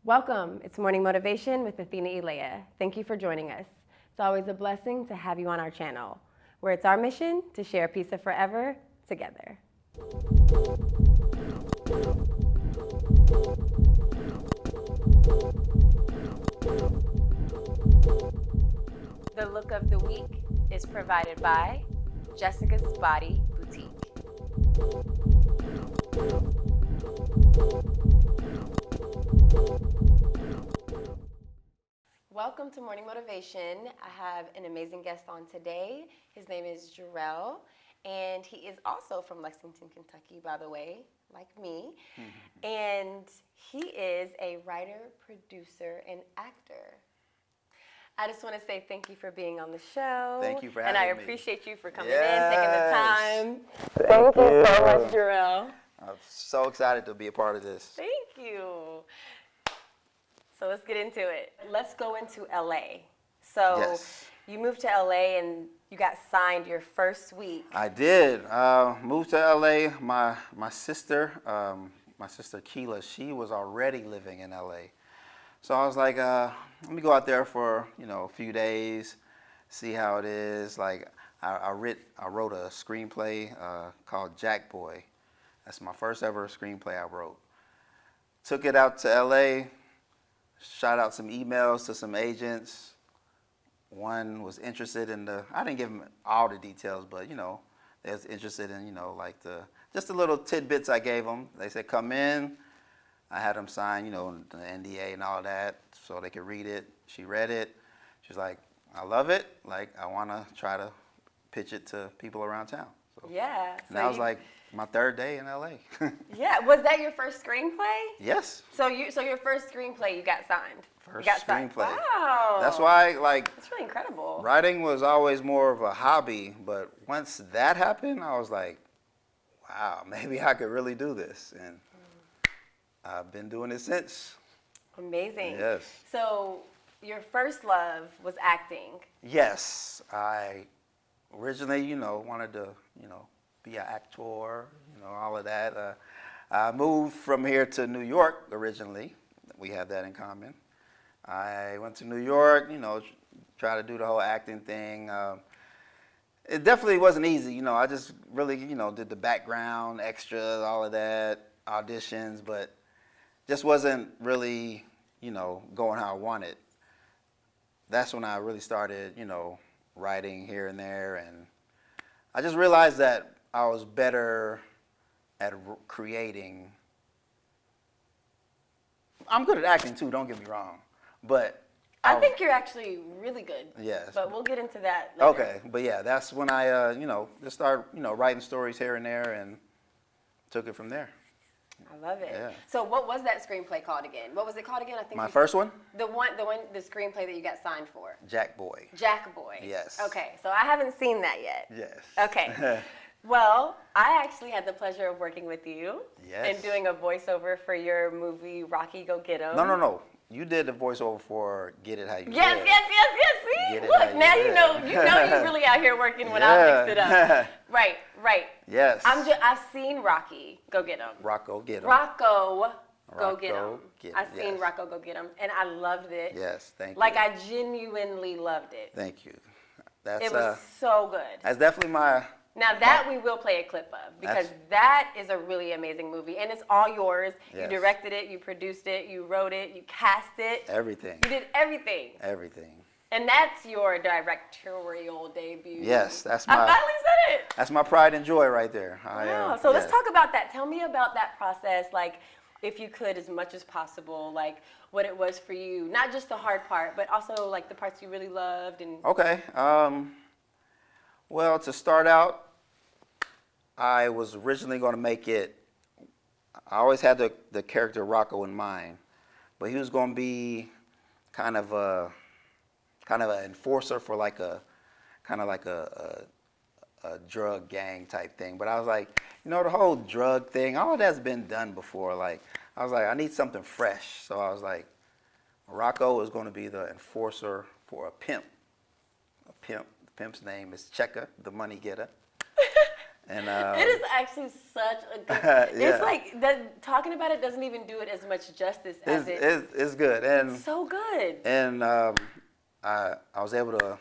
Welcome. It's Morning Motivation with AthinaElaiya. Thank you for joining us. It's always a blessing to have you on our channel, where it's our mission to share a piece of forever together. The look of the week is provided by Jessica's Body Boutique. Welcome to Morning Motivation. I have an amazing guest on today. His name is Jarrell, and he is also from Lexington, Kentucky, by the way, like me. And he is a writer, producer, and actor. I just want to say thank you for being on the show. Thank you for having me. me. And I appreciate you for coming in, taking the time. Thank you so much, Jarrell. I'm so excited to be a part of this. Thank you. So let's get into it. Let's go into LA. So Yes. You moved to LA and you got signed your first week. I did. Moved to LA. My sister Keela, she was already living in LA. So I was like, let me go out there for a few days, see how it is. Like I wrote a screenplay called Jack Boy. That's my first ever screenplay I wrote. Took it out to LA. Shot out some emails to some agents. One was interested in I didn't give them all the details, but they was interested in like just the little tidbits I gave them. They said come in. I had them sign the NDA and all that so they could read it. She read it. She's like, I love it. Like I want to try to pitch it to people around town. So, Yeah. and that was like my third day in LA. Yeah. Was that your first screenplay? Yes. So your first screenplay, you got signed. First you got screenplay. Signed. Wow. That's why That's really incredible. writing was always more of a hobby, but once that happened, I was like, wow, maybe I could really do this. And I've been doing it since. Amazing. Yes. So your first love was acting. Yes. I originally, wanted to, be an actor, all of that. I moved from here to New York originally. We have that in common. I went to New York, try to do the whole acting thing. It definitely wasn't easy, I just really, did the background, extras, all of that, auditions, but just wasn't really, going how I wanted. That's when I really started, writing here and there, and I just realized that I was better at creating. I'm good at acting too, don't get me wrong, but I think you're actually really good. Yes. But we'll get into that later. Okay, but yeah, that's when I, just started, writing stories here and there, and took it from there. I love it. Yeah. So what was that screenplay called again? What was it called again? I think My first one? The screenplay that you got signed for. Jack Boy. Jack Boy. Yes. Okay, so I haven't seen that yet. Yes. Okay. Well, I actually had the pleasure of working with you. Yes. And doing a voiceover for your movie Rocky Go Get 'Em. No. You did the voiceover for Get It How You Yes. Live. See, Get it look how you now live. you know you're really out here working when I mixed it up. Right. Yes. I've seen Rocky Go Get 'Em. Rocco Get 'Em. Rocco Go Get 'Em. Rocco Get- I've seen yes. Rocco Go Get 'Em, and I loved it. Yes, thank you. Like I genuinely loved it. Thank you. That's It was so good. that's definitely my. Now that we will play a clip of, because that is a really amazing movie, and it's all yours. Yes. You directed it, you produced it, you wrote it, you cast it. Everything. You did everything. Everything. And that's your directorial debut. Yes, that's I my. finally said it. That's my pride and joy right there. Wow. So let's talk about that. Tell me about that process, like if you could, as much as possible, like what it was for you. Not just the hard part, but also like the parts you really loved. And Okay. Well, to start out, I was originally going to make it. I always had the character Rocco in mind, but he was going to be kind of an enforcer for like a drug gang type thing. But I was like, the whole drug thing, all of that's been done before. Like, I was like, I need something fresh. So I was like, Rocco is going to be the enforcer for a pimp. The pimp's name is Checker, the money getter. And it is actually such a good. Yeah. It's like talking about it doesn't even do it as much justice as it's good, and it's so good. And I was able to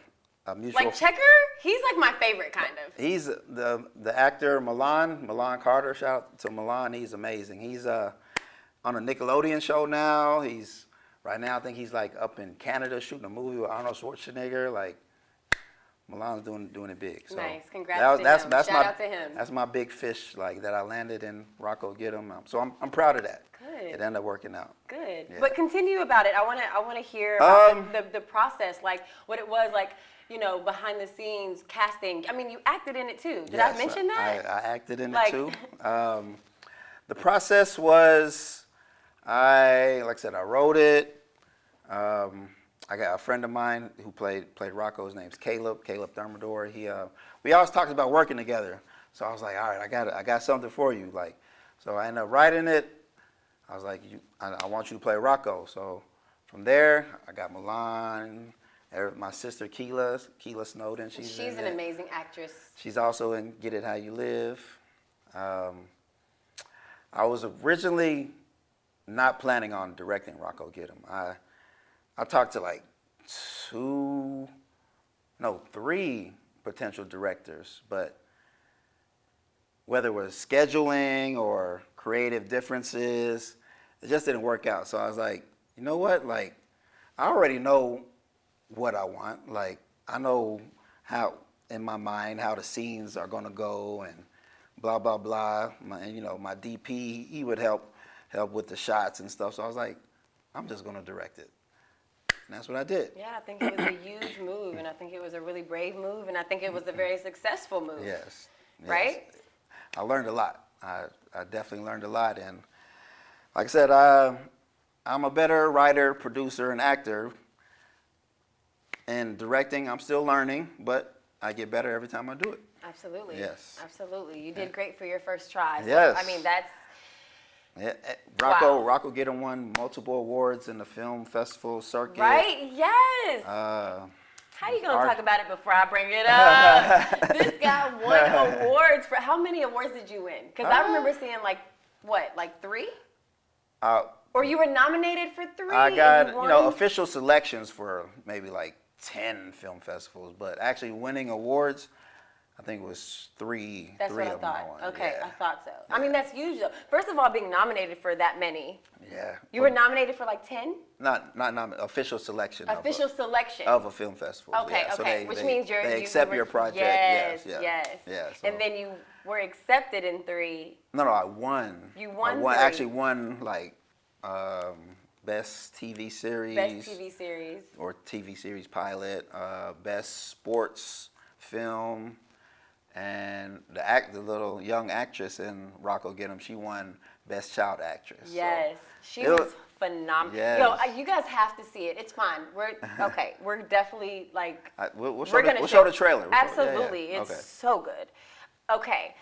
a mutual. Like Checker, he's like my favorite kind of. He's the actor Milan Carter. Shout out to Milan. He's amazing. He's on a Nickelodeon show now. He's right now. I think he's like up in Canada shooting a movie with Arnold Schwarzenegger. Like Milan's doing it big. So nice. Congrats to him. Shout out to him. That's my big fish. Like that I landed in Rocco Get 'em. So I'm proud of that. Good. It ended up working out. Good. Yeah. But continue about it. I want to hear about the process, like what it was like. You know, behind the scenes casting. I mean, you acted in it too. Did I mention that? I acted in it too. The process was, like I said, I wrote it. I got a friend of mine who played Rocco. His name's Caleb Thermidor. We always talked about working together. So I was like, all right, I got something for you. Like, so I ended up writing it. I was like, I want you to play Rocco. So from there, I got Milan. My sister Keela Snowden, she's an amazing actress. She's also in Get It How You Live. I was originally not planning on directing Rocco Get 'em. I talked to like 3 potential directors, but whether it was scheduling or creative differences, it just didn't work out. So I was like, you know what? Like, I already know what I want. Like, I know how, in my mind, how the scenes are gonna go and blah, blah, blah. My DP, he would help with the shots and stuff. So I was like, I'm just gonna direct it. And that's what I did. Yeah, I think it was a huge move, and I think it was a really brave move, and I think it was a very successful move. Yes. Right? I learned a lot. I definitely learned a lot. And like I said, I'm a better writer, producer, and actor. And directing, I'm still learning, but I get better every time I do it. Absolutely. Yes. Absolutely. You did great for your first try. So, yes. I mean, that's... Yeah, Rocco Get 'em won multiple awards in the film festival circuit. Right? Yes. How you going to talk about it before I bring it up? This guy won awards. How many awards did you win? Because I remember seeing like 3? Or you were nominated for 3? I got, official selections for maybe like 10 film festivals, but actually winning awards, I think it was 3. That's 3 what I of them thought. I won. Okay, Yeah. I thought so. Yeah. I mean, that's huge though. First of all, being nominated for that many. Yeah. You were nominated for like 10? Not official selection. Official selection. Of a film festival. Okay, yeah. So okay. Which means you accept your project. Yes. Yeah, so. And then you were accepted in 3. No, I won. You won. I actually won like best TV series. Best TV series. Or TV series pilot. Best sports film. And the little young actress in Rocco Get 'em, she won Best Child Actress. Yes, she was phenomenal. Yes. Yo, you guys have to see it. It's fine. We're definitely like we'll show the trailer. Absolutely, it's so good. Okay,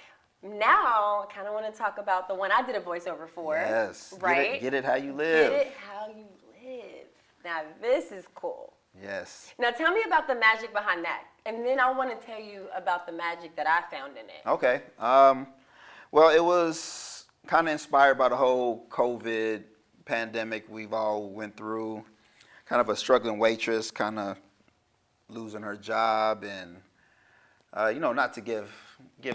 now I kind of want to talk about the one I did a voiceover for. Yes. Right. Get it how you live. Get it how you live. Now this is cool. Yes. Now tell me about the magic behind that, and then I want to tell you about the magic that I found in it. Okay. Well, it was kind of inspired by the whole COVID pandemic we've all went through. Kind of a struggling waitress, kind of losing her job, and not to give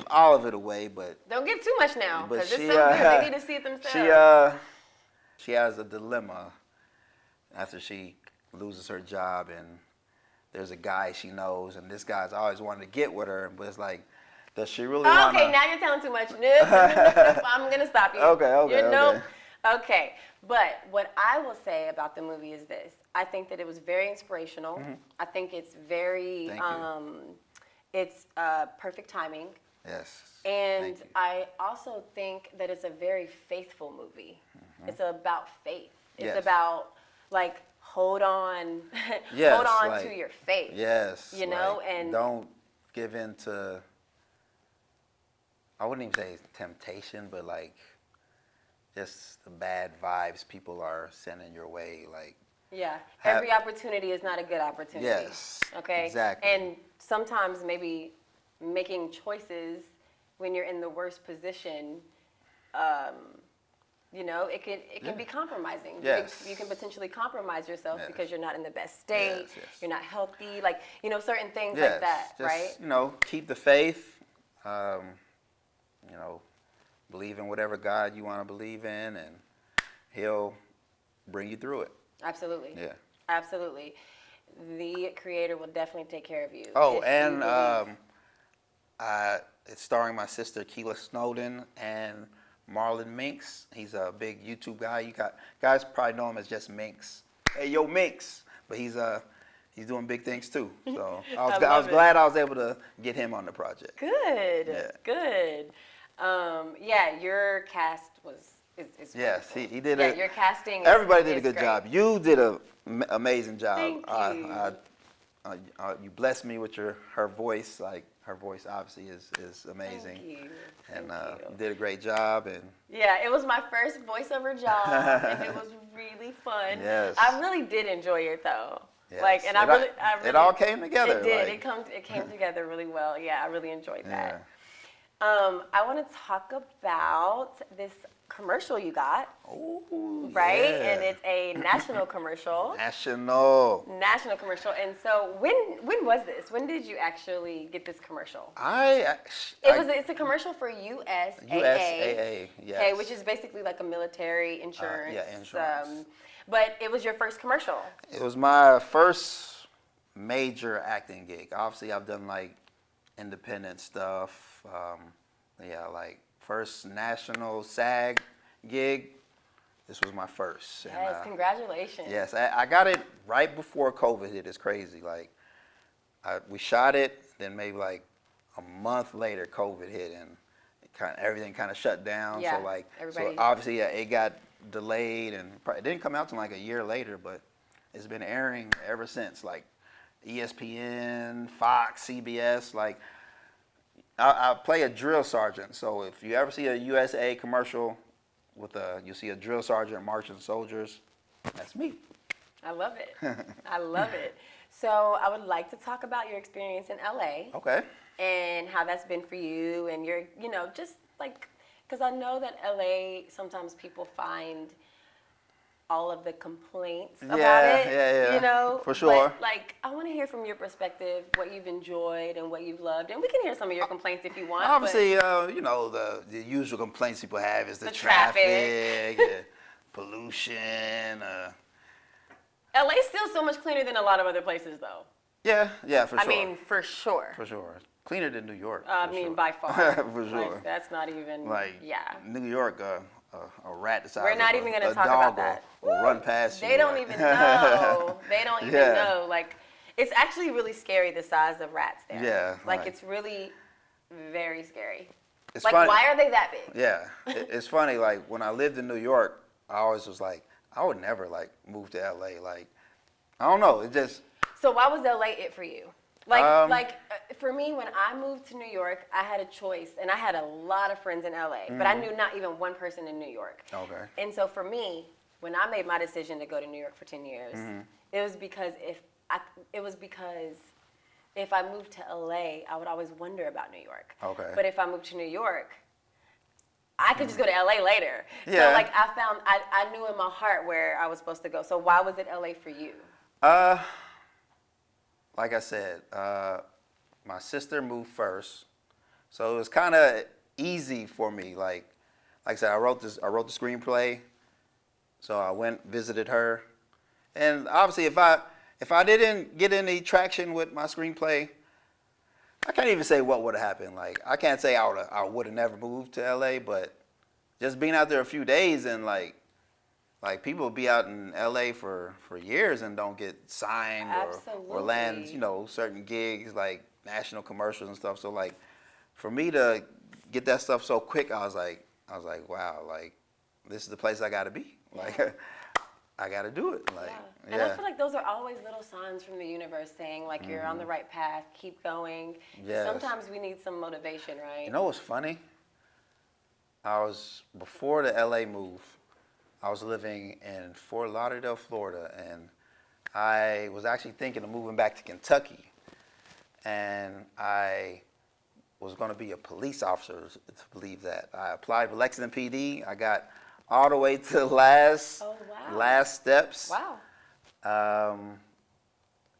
all of it away, but don't give too much now, because it's so good. They need to see it themselves. She has a dilemma after she loses her job, and there's a guy she knows, and this guy's always wanted to get with her, but it's like, does she really want to? Okay, now you're telling too much. Nope, I'm going to stop you. Okay. Okay, but what I will say about the movie is this. I think that it was very inspirational. Mm-hmm. I think it's very, it's perfect timing. Yes. And I also think that it's a very faithful movie. Mm-hmm. It's about faith. It's about, like, hold on to your faith. Yes. And don't give in to, I wouldn't even say temptation, but like just the bad vibes people are sending your way. Like, every opportunity is not a good opportunity. Yes. Okay. Exactly. And sometimes maybe making choices when you're in the worst position, it can be compromising. Yes. You can potentially compromise yourself Yes. because you're not in the best state. Yes, yes. You're not healthy. Like, certain things Yes, like that, just, right? keep the faith. Believe in whatever God you want to believe in, and He'll bring you through it. Absolutely. Yeah. Absolutely. The Creator will definitely take care of you. Oh, if and you believe. it's starring my sister Keela Snowden and Marlon Minks. He's a big YouTube guy. Guys probably know him as just Minks. Hey, yo, Minks. But he's doing big things too. So I was glad I was able to get him on the project. Good. Yeah. Good. Your cast is Yes, wonderful. he did your casting. Everybody did a good great. job. You did an amazing job. Thank you. You blessed me with her voice. Like, her voice obviously is amazing. Thank you. And Thank you. you did a great job. And yeah, it was my first voiceover job, and it was really fun. Yes. I really did enjoy it though. Yes. Like, and I really, it all came together. It did. Like, It came together really well. Yeah, I really enjoyed that. Yeah. I want to talk about this commercial you got. Oh, right? yeah. And it's a national commercial. National commercial. And so when was this? When did you actually get this commercial? It's a commercial for USAA. USAA, yes. Okay, which is basically like a military insurance. Yeah, insurance. But it was your first commercial. It was my first major acting gig. Obviously, I've done like independent stuff. Like first national SAG gig. This was my first. Yes, congratulations. Yes, I got it right before COVID hit. It's crazy. Like, we shot it, then maybe like a month later, COVID hit, and everything kind of shut down. Yeah, so obviously it got delayed, and it didn't come out till like a year later, but it's been airing ever since. Like ESPN, Fox, CBS. Like, I play a drill sergeant, so if you ever see a USA commercial you see a drill sergeant marching soldiers, that's me. I love it. I love it. So I would like to talk about your experience in LA. Okay. And how that's been for you, and your, just like, because I know that LA, sometimes people find all of the complaints about it. Yeah. For sure. But, like, I want to hear from your perspective what you've enjoyed and what you've loved, and we can hear some of your complaints if you want. Obviously, the usual complaints people have is the traffic, pollution. LA's still so much cleaner than a lot of other places, though. Yeah, for sure. I mean, for sure. For sure. Cleaner than New York. By far. For sure. Like, that's not even. New York. A rat the size We're not of even going to talk dog about that. will run past you. They don't even know. They don't even know. Like, it's actually really scary, the size of rats there. Yeah. Like, it's really very scary. It's like, funny. Why are they that big? Yeah. It's funny. Like, when I lived in New York, I always was like, I would never, like, move to LA. Like, I don't know. It just. So why was LA it for you? For me, when I moved to New York, I had a choice, and I had a lot of friends in LA, but I knew not even one person in New York. Okay. And so for me, when I made my decision to go to New York for 10 years, it was because if I moved to LA, I would always wonder about New York. Okay. But if I moved to New York, I could just go to LA later. Yeah. So like I knew in my heart where I was supposed to go. So why was it LA for you? Like I said, my sister moved first, so it was kind of easy for me. Like I said, I wrote the screenplay, so I went visited her, and obviously if I didn't get any traction with my screenplay, I can't even say what would have happened. Like, I can't say I would have never moved to LA, but just being out there a few days and like people be out in LA for years and don't get signed or land, certain gigs like national commercials and stuff. So like, for me to get that stuff so quick, I was like, wow, like, this is the place I got to be. Like, I got to do it. Like, And I feel like those are always little signs from the universe saying, like, you're on the right path, keep going. Yes. Sometimes we need some motivation, right? You know what's funny? Before the LA move, I was living in Fort Lauderdale, Florida, and I was actually thinking of moving back to Kentucky. And I was going to be a police officer to believe that. I applied for Lexington PD. I got all the way to the last steps. Wow. I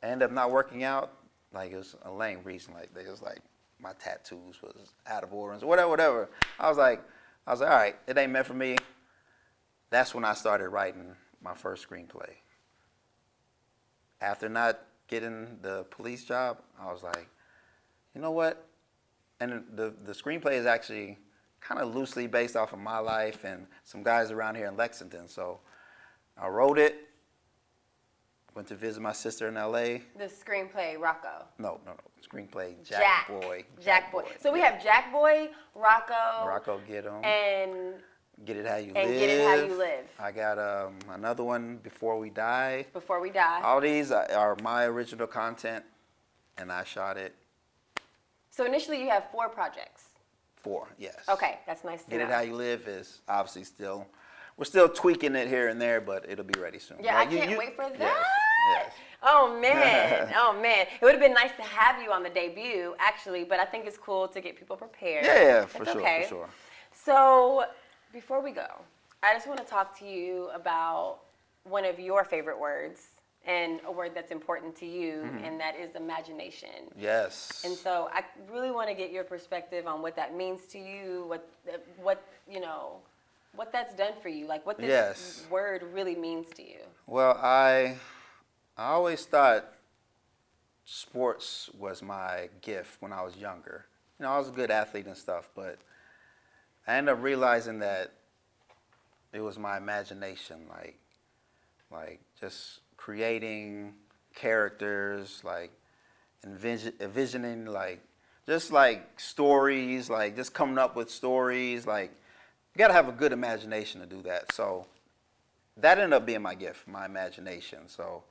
ended up not working out. Like, it was a lame reason. Like, they was like, my tattoos was out of order, whatever. I was like, all right, it ain't meant for me. That's when I started writing my first screenplay. After not getting the police job, I was like, you know what? And the screenplay is actually kind of loosely based off of my life and some guys around here in Lexington. So I wrote it, went to visit my sister in LA. The screenplay, Rocco. No. Screenplay, Jack Boy. Jack Boy. So we have Jack Boy, Rocco Get 'Em. And Get It How You and Live. Get It How You Live. I got another one, Before We Die. Before We Die. All these are my original content, and I shot it. So initially you have 4 projects. 4, yes. Okay, that's nice to know. Get It How You Live is obviously we're still tweaking it here and there, but it'll be ready soon. Yeah, I can't wait for that. Yes. Oh man, It would have been nice to have you on the debut, actually, but I think it's cool to get people prepared. Yeah, for It's sure, okay. for sure. So before we go, I just want to talk to you about one of your favorite words and a word that's important to you, and that is imagination. Yes. And so I really want to get your perspective on what that means to you, what that's done for you, like what this word really means to you. Well, I always thought sports was my gift when I was younger. I was a good athlete and stuff, but I ended up realizing that it was my imagination, like just creating characters, like envisioning, like just like stories, like just coming up with stories. Like, you got to have a good imagination to do that. So that ended up being my gift, my imagination. So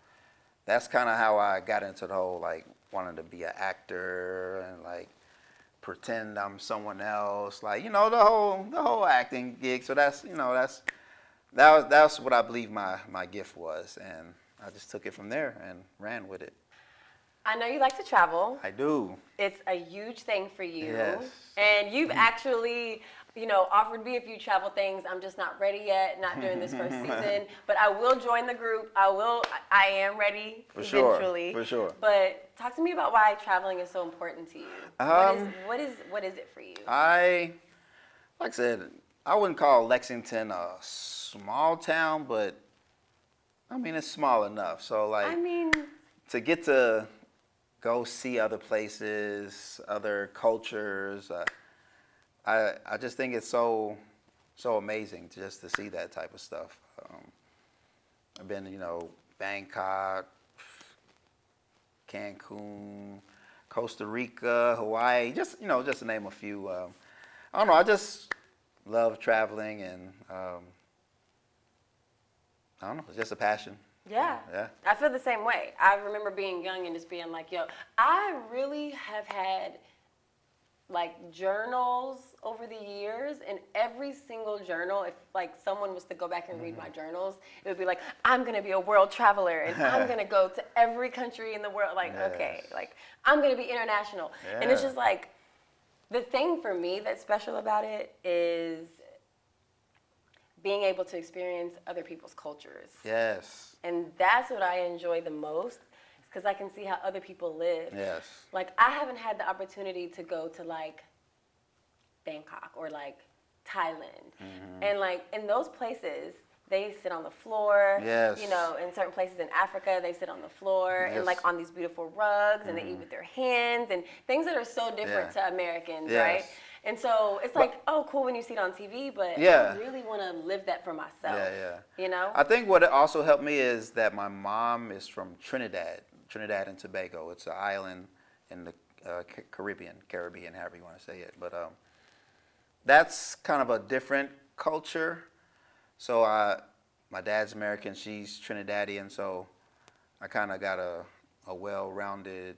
that's kind of how I got into the whole, like, wanting to be an actor and like pretend I'm someone else, like, the whole acting gig. So that's what I believe my gift was, and I just took it from there and ran with it. I know you like to travel. I do. It's a huge thing for you. Yes. And you've actually, offered me a few travel things. I'm just not ready yet, not during this first season. But I will join the group. I am ready eventually. For sure. But talk to me about why traveling is so important to you. What is it for you? Like I said, I wouldn't call Lexington a small town, but I mean, it's small enough. So to get to go see other places, other cultures, I just think it's so amazing just to see that type of stuff. I've been, Bangkok, Cancun, Costa Rica, Hawaii, just to name a few. I don't know, I just love traveling, and I don't know, it's just a passion. Yeah. I feel the same way. I remember being young and just being like, I really have had like journals over the years, and every single journal, if like someone was to go back and read my journals, it would be like, I'm going to be a world traveler, and I'm going to go to every country in the world. Like, okay, like I'm going to be international. Yeah. And it's just like, the thing for me that's special about it is being able to experience other people's cultures. Yes. And that's what I enjoy the most, because I can see how other people live. Yes. Like, I haven't had the opportunity to go to like Bangkok or like Thailand. And like in those places, they sit on the floor. Yes. In certain places in Africa, they sit on the floor and like on these beautiful rugs, and they eat with their hands, and things that are so different to Americans, right? And so it's like, oh, cool when you see it on TV, but I really want to live that for myself. Yeah. I think what also helped me is that my mom is from Trinidad and Tobago. It's an island in the Caribbean, however you want to say it. But that's kind of a different culture. So my dad's American, she's Trinidadian, so I kind of got a well-rounded,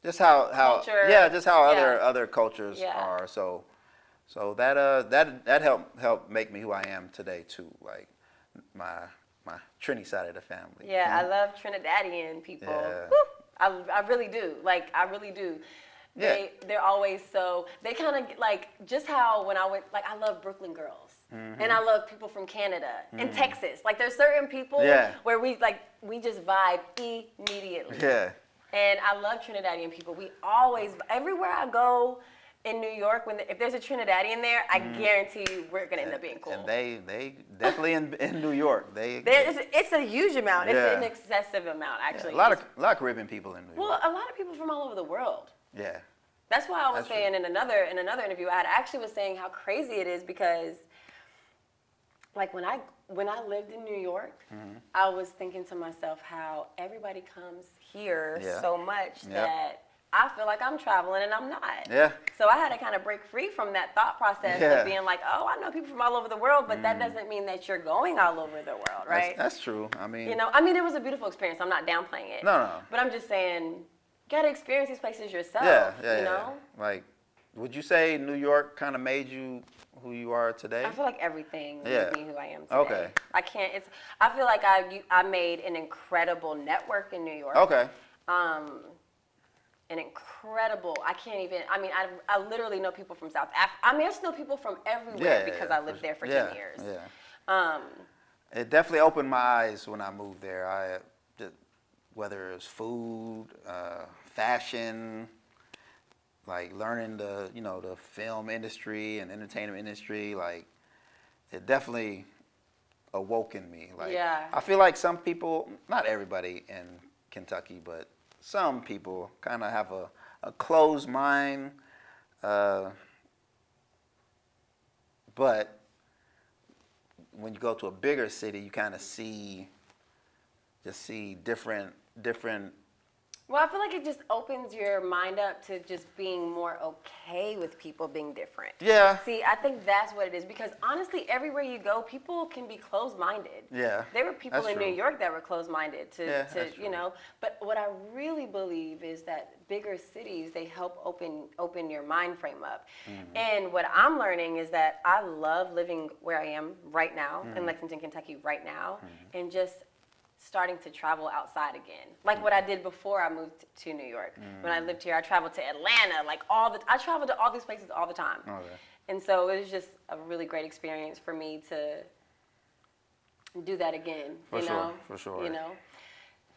just how culture. Just how other cultures are. So that helped make me who I am today too. Like my Trini side of the family. Yeah, I love Trinidadian people. Yeah. Woo! I really do. Like, I really do. Yeah. They're always so, they kind of, like, just how when I went, like, I love Brooklyn girls. And I love people from Canada and Texas. Like, there's certain people where we just vibe immediately. Yeah. And I love Trinidadian people. We always, everywhere I go in New York, if there's a Trinidadian there, I guarantee you we're going to end up being cool. And they definitely in New York. It's a huge amount. Yeah. It's an excessive amount, actually. Yeah, a lot of Caribbean people in New York. Well, a lot of people from all over the world. Yeah. That's why I was saying in another interview, I actually was saying how crazy it is because, like, when I lived in New York, I was thinking to myself how everybody comes here so much that I feel like I'm traveling and I'm not. Yeah. So I had to kind of break free from that thought process of being like, oh, I know people from all over the world, but that doesn't mean that you're going all over the world, right? That's true. I mean, it was a beautiful experience. I'm not downplaying it. No. But I'm just saying, you got to experience these places yourself. Yeah. You know? Like, would you say New York kind of made you who you are today? I feel like everything made me who I am today. Okay. I feel like I made an incredible network in New York. Okay. An incredible, I literally know people from South Africa. I just know people from everywhere because I lived there for 10 years. Yeah. It definitely opened my eyes when I moved there. Whether it's food, fashion, like learning the film industry and entertainment industry, like it definitely awoke in me. Like I feel like some people, not everybody in Kentucky, but some people kind of have a closed mind, but when you go to a bigger city, you kind of see different. Well, I feel like it just opens your mind up to just being more okay with people being different. Yeah. See, I think that's what it is because honestly, everywhere you go, people can be closed-minded. Yeah. There were people in New York that were closed-minded to But what I really believe is that bigger cities, they help open your mind frame up. And what I'm learning is that I love living where I am right now in Lexington, Kentucky right now, and just starting to travel outside again. Like what I did before I moved to New York. When I lived here, I traveled to Atlanta, I traveled to all these places all the time. Okay. And so it was just a really great experience for me to do that again. For sure. You know?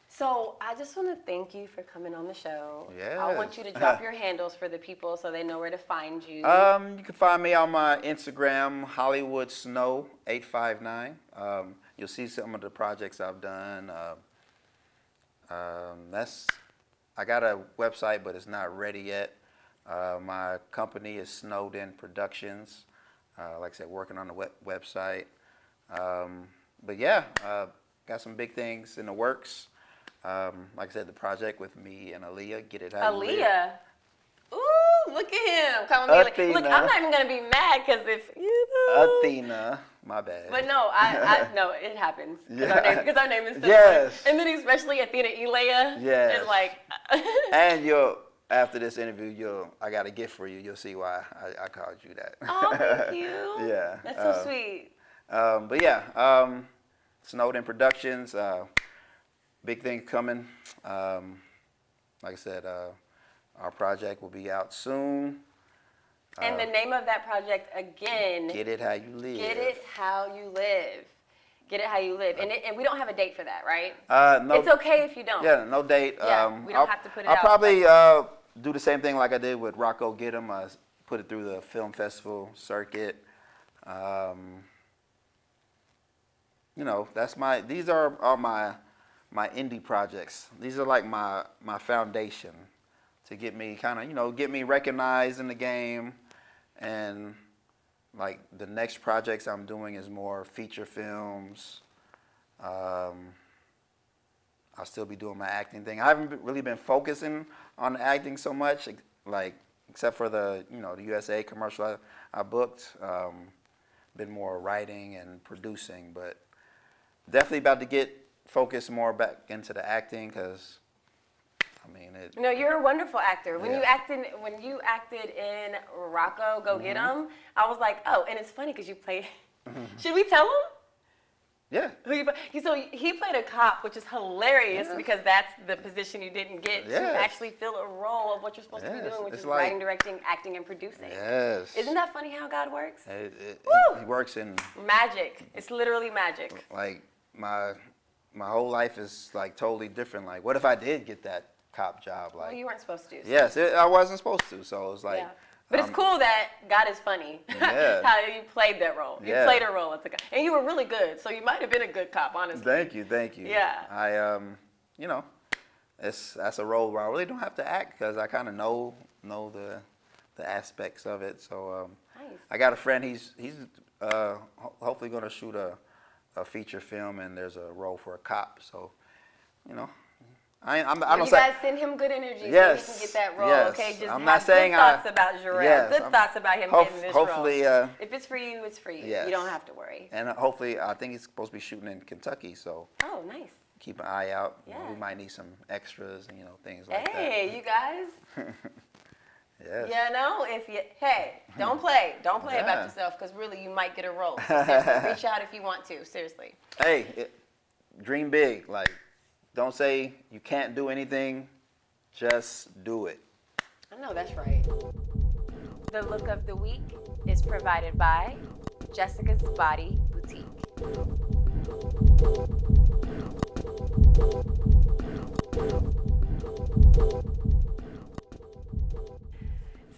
So I just want to thank you for coming on the show. Yes. I want you to drop your handles for the people so they know where to find you. You can find me on my Instagram, HollywoodSnow859. You'll see some of the projects I've done. I got a website, but it's not ready yet. My company is Snowden Productions. Like I said, working on the website. But yeah, got some big things in the works. Like I said, the project with me and Aaliyah, Get It How You Live. Aaliyah. Ooh, look at him. Calling me Athena. Look, I'm not even going to be mad because if, you know. Athena. My bad. But no, no, it happens. Because our name is so Yes. And then especially AthinaElaiya. Yes. It's like. And after this interview, I got a gift for you. You'll see why I called you that. Oh, thank you. Yeah. That's so sweet. But yeah, Snowden Productions, big things coming. Like I said, our project will be out soon. And the name of that project again. Get It How You Live. Get It How You Live. Get It How You Live. And we don't have a date for that, right? No. It's okay if you don't. Yeah, no date. Yeah, we don't have to put it out. I'll probably do the same thing like I did with Rocco Get 'Em. I put it through the film festival circuit. These are all my indie projects. These are like my foundation to get me get me recognized in the game. And like the next projects I'm doing is more feature films. I'll still be doing my acting thing. I haven't really been focusing on acting so much, like except for the the USA commercial I booked. Been more writing and producing, but definitely about to get focused more back into the acting because. No, you're a wonderful actor. When you acted in Rocco Go Get 'Em, I was like, oh, and it's funny because you played. Should we tell him? Yeah. So he played a cop, which is hilarious Yeah. because that's the position you didn't get Yes. to actually fill a role of what you're supposed to be Yes. doing, which It's is like- writing, directing, acting, and producing. Yes. Isn't that funny how God works? He works in, Magic. It's literally magic. like, my whole life is like totally different. Like, what if I did get that cop job? Like, Well, you weren't supposed to. So. yes, I wasn't supposed to. So it was like, Yeah. But it's cool that God is funny. Yeah. How you played that role. You Yeah. played a role as a cop. And you were really good. So you might have been a good cop, honestly. Thank you. Yeah. I you know, that's a role where I really don't have to act because I kind of know the aspects of it. So Nice. I got a friend. He's hopefully going to shoot a feature film, and there's a role for a cop. So, you know, I don't You guys send him good energy Yes, so he can get that role, yes. okay? Just I'm have not saying good thoughts about Jarrell. yes, good thoughts about him getting this hopefully, role. If it's for you, it's for you. yes. You don't have to worry. and hopefully, I think he's supposed to be shooting in Kentucky. So Oh, nice. keep an eye out. Yeah. We might need some extras and things like that. Hey, you guys. Yes. Don't play about Yeah. yourself because really you might get a role. So seriously, reach out if you want to. Seriously. Hey, dream big. Like, don't say you can't do anything. Just do it. I know that's right. The look of the week is provided by Jessica's Body Boutique.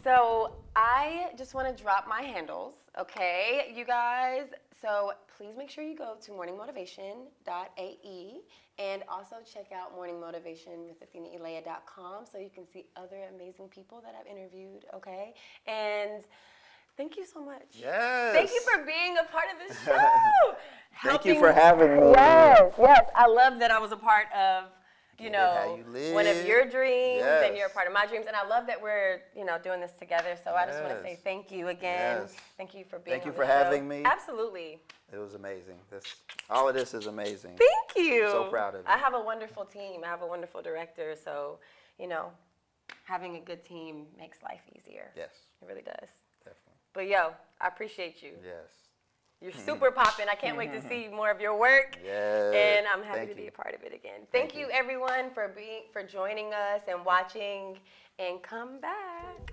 So I just want to drop my handles, okay, you guys? So please make sure you go to morningmotivation.ae and also check out Morning Motivation with AthinaElaiya.com so you can see other amazing people that I've interviewed, okay? And thank you so much. Yes. Thank you for being a part of this show. Thank you for having me. Yes. I love that I was a part of, Get it how you live. one of your dreams and Yes. you're a part of my dreams. And I love that we're, doing this together. So I just want to say Yes. thank you again. Yes. Thank you for being Thank you on for the show. having me. Absolutely. It was amazing. All of this is amazing. Thank you. I'm so proud of you. I have a wonderful team. I have a wonderful director. So, having a good team makes life easier. Yes, It really does. definitely. But I appreciate you. Yes. You're super popping. I can't wait to see more of your work. Yes. And I'm happy Thank to be you. a part of it again. Thank Thank you you. everyone for joining us and watching, and come back.